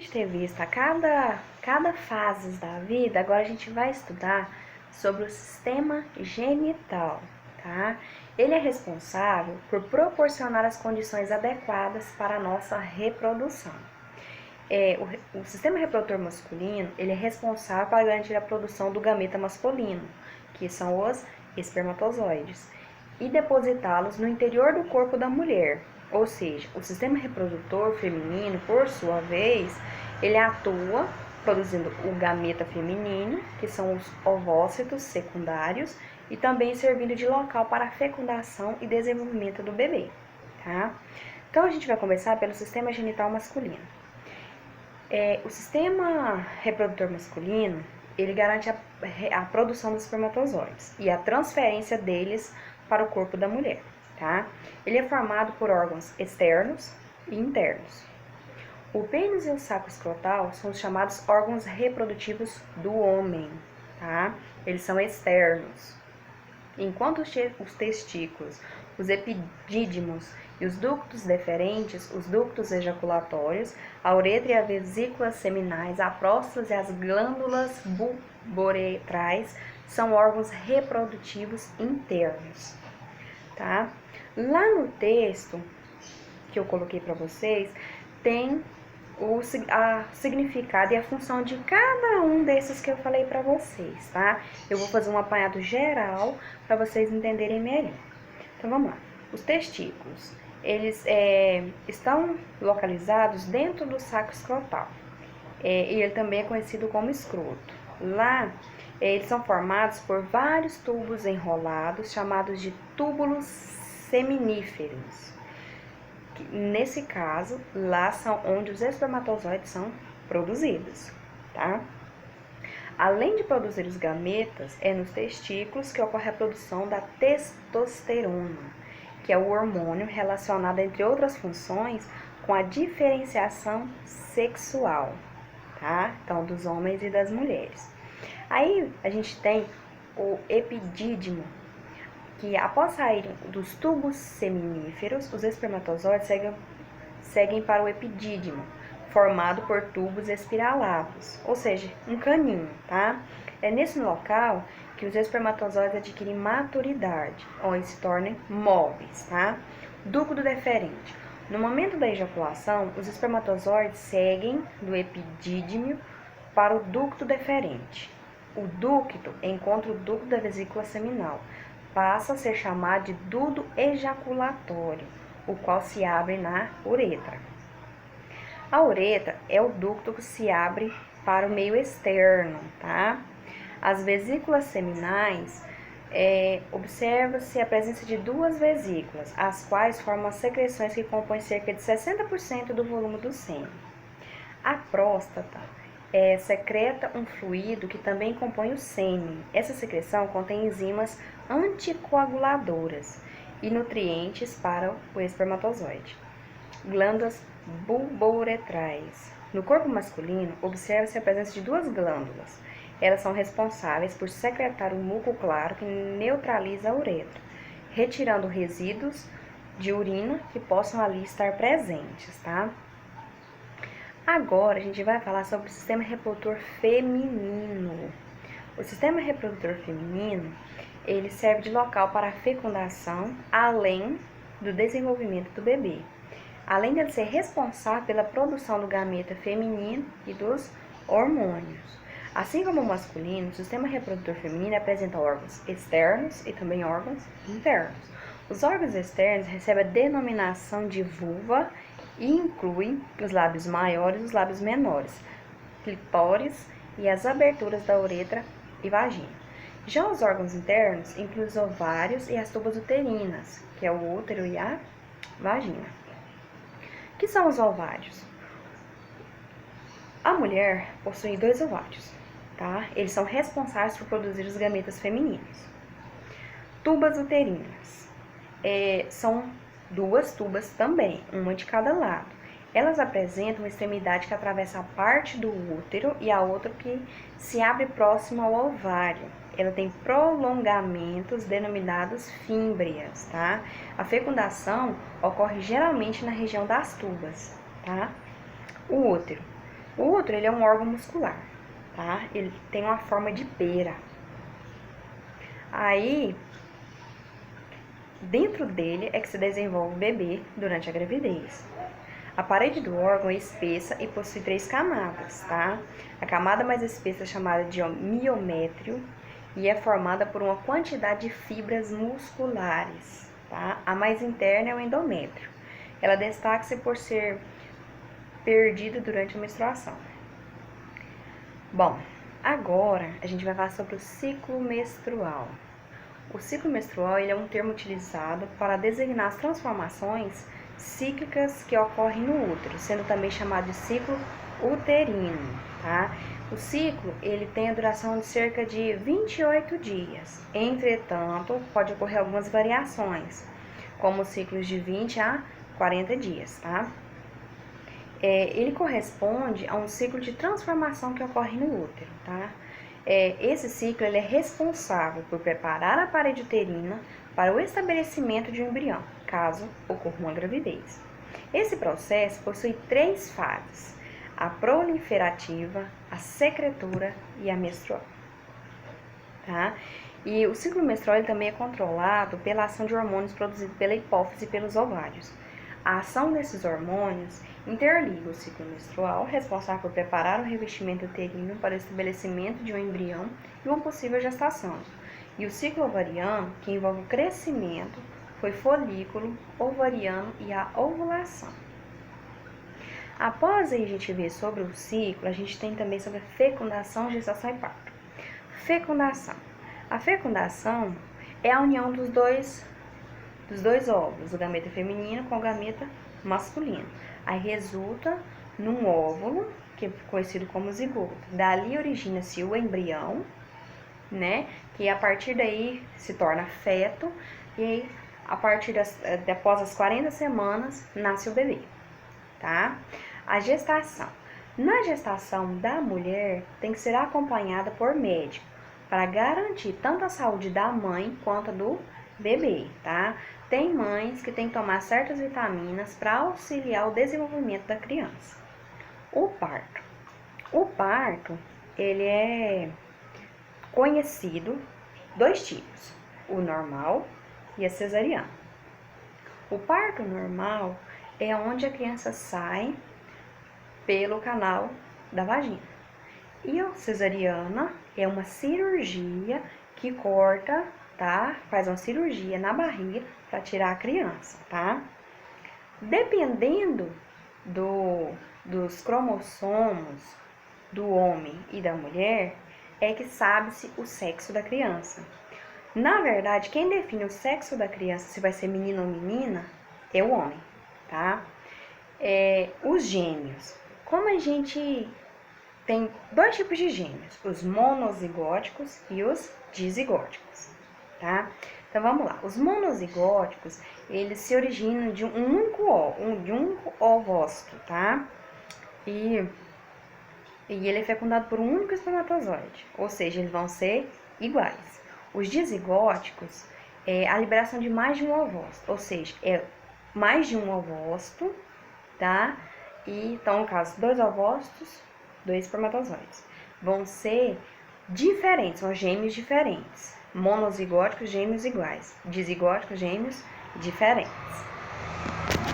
gente ter visto cada fase da vida, agora a gente vai estudar sobre o sistema genital, tá? Ele é responsável por proporcionar as condições adequadas para a nossa reprodução. O sistema reprodutor masculino, ele é responsável para garantir a produção do gameta masculino, que são os espermatozoides, e depositá-los no interior do corpo da mulher. Ou seja, o sistema reprodutor feminino, por sua vez, ele atua produzindo o gameta feminino, que são os ovócitos secundários, e também servindo de local para a fecundação e desenvolvimento do bebê, tá? Então, a gente vai começar pelo sistema genital masculino. O sistema reprodutor masculino, ele garante a produção dos espermatozoides e a transferência deles para o corpo da mulher, tá? Ele é formado por órgãos externos e internos. O pênis e o saco escrotal são os chamados órgãos reprodutivos do homem, tá? Eles são externos. Enquanto os testículos, os epidídimos e os ductos deferentes, os ductos ejaculatórios, a uretra e a vesícula seminais, a próstata e as glândulas bulboretrais são órgãos reprodutivos internos, tá? Lá no texto que eu coloquei para vocês, tem o significado e a função de cada um desses que eu falei para vocês, tá? Eu vou fazer um apanhado geral para vocês entenderem melhor. Então, vamos lá. Os testículos, eles estão localizados dentro do saco escrotal. E ele também é conhecido como escroto. Lá, eles são formados por vários tubos enrolados, chamados de túbulos seminíferos. Nesse caso, lá são onde os espermatozoides são produzidos, tá? Além de produzir os gametas, é nos testículos que ocorre a produção da testosterona, que é o hormônio relacionado, entre outras funções, com a diferenciação sexual, tá? Então, dos homens e das mulheres. Aí, a gente tem o epidídimo, que após saírem dos tubos seminíferos, os espermatozoides seguem para o epidídimo, formado por tubos espiralados, ou seja, um caninho, tá? É nesse local que os espermatozoides adquirem maturidade, onde se tornem móveis, tá? Ducto deferente. No momento da ejaculação, os espermatozoides seguem do epidídimo para o ducto deferente. O ducto encontra o ducto da vesícula seminal, passa a ser chamado de duto ejaculatório, o qual se abre na uretra. A uretra é o ducto que se abre para o meio externo, tá? As vesículas seminais, observa-se a presença de duas vesículas, as quais formam as secreções que compõem cerca de 60% do volume do sêmen. A próstata secreta um fluido que também compõe o sêmen. Essa secreção contém enzimas anticoaguladoras e nutrientes para o espermatozoide. Glândulas bulbouretrais. No corpo masculino, observa-se a presença de duas glândulas. Elas são responsáveis por secretar o muco claro que neutraliza a uretra, retirando resíduos de urina que possam ali estar presentes, tá? Agora, a gente vai falar sobre o sistema reprodutor feminino. O sistema reprodutor feminino, ele serve de local para a fecundação, além do desenvolvimento do bebê. Além de ser responsável pela produção do gameta feminino e dos hormônios. Assim como o masculino, o sistema reprodutor feminino apresenta órgãos externos e também órgãos internos. Os órgãos externos recebem a denominação de vulva e incluem os lábios maiores e os lábios menores, clitóris e as aberturas da uretra e vagina. Já os órgãos internos incluem os ovários e as tubas uterinas, que é o útero e a vagina. O que são os ovários? A mulher possui 2 ovários, tá? Eles são responsáveis por produzir os gametas femininos. Tubas uterinas. São 2 tubas também, uma de cada lado. Elas apresentam uma extremidade que atravessa a parte do útero e a outra que se abre próximo ao ovário. Ela tem prolongamentos denominados fímbrias, tá? A fecundação ocorre geralmente na região das tubas, tá? O útero O útero, ele é um órgão muscular, tá? Ele tem uma forma de pera. Aí, dentro dele é que se desenvolve o bebê durante a gravidez. A parede do órgão é espessa e possui 3 camadas, tá? A camada mais espessa é chamada de miométrio e é formada por uma quantidade de fibras musculares, tá? A mais interna é o endométrio. Ela destaca-se por ser perdida durante a menstruação. Bom, agora a gente vai falar sobre o ciclo menstrual. O ciclo menstrual ele é um termo utilizado para designar as transformações cíclicas que ocorrem no útero, sendo também chamado de ciclo uterino, tá? O ciclo ele tem a duração de cerca de 28 dias. Entretanto, pode ocorrer algumas variações, como ciclos de 20 a 40 dias, tá? Ele corresponde a um ciclo de transformação que ocorre no útero, tá? Esse ciclo ele é responsável por preparar a parede uterina para o estabelecimento de um embrião, caso ocorra uma gravidez. Esse processo possui 3 fases: a proliferativa, a secretora e a menstrual. Tá? E o ciclo menstrual ele também é controlado pela ação de hormônios produzidos pela hipófise e pelos ovários. A ação desses hormônios interliga o ciclo menstrual, responsável por preparar o revestimento uterino para o estabelecimento de um embrião e uma possível gestação. E o ciclo ovariano, que envolve o crescimento, foi folículo ovariano e a ovulação. Após a gente ver sobre o ciclo, a gente tem também sobre a fecundação, gestação e parto. Fecundação. A fecundação é a união dos dois óvulos, o gameta feminino com o gameta masculino. Aí resulta num óvulo, que é conhecido como zigoto. Dali origina-se o embrião, né? Que a partir daí se torna feto e aí, após as 40 semanas nasce o bebê, tá? A gestação. Na gestação da mulher tem que ser acompanhada por médico para garantir tanto a saúde da mãe quanto a do bebê, tá? Tem mães que têm que tomar certas vitaminas para auxiliar o desenvolvimento da criança. O parto. O parto, ele é conhecido 2 tipos, o normal e a cesariana. O parto normal é onde a criança sai pelo canal da vagina. E a cesariana é uma cirurgia que corta, tá? Faz uma cirurgia na barriga para tirar a criança, tá? Dependendo dos cromossomos do homem e da mulher, é que sabe-se o sexo da criança. Na verdade, quem define o sexo da criança, se vai ser menino ou menina, é o homem, tá? Os gêmeos. Como a gente tem 2 tipos de gêmeos, os monozigóticos e os dizigóticos, tá? Então vamos lá. Os monozigóticos, eles se originam de um único ovócito, tá? E ele é fecundado por um único espermatozoide, ou seja, eles vão ser iguais. Os dizigóticos é a liberação de mais de um ovócito, ou seja, é mais de um ovócito, tá? E então, no caso, 2 ovócitos, 2 espermatozoides. Vão ser diferentes, são gêmeos diferentes. Monozigóticos, gêmeos iguais. Dizigóticos, gêmeos diferentes.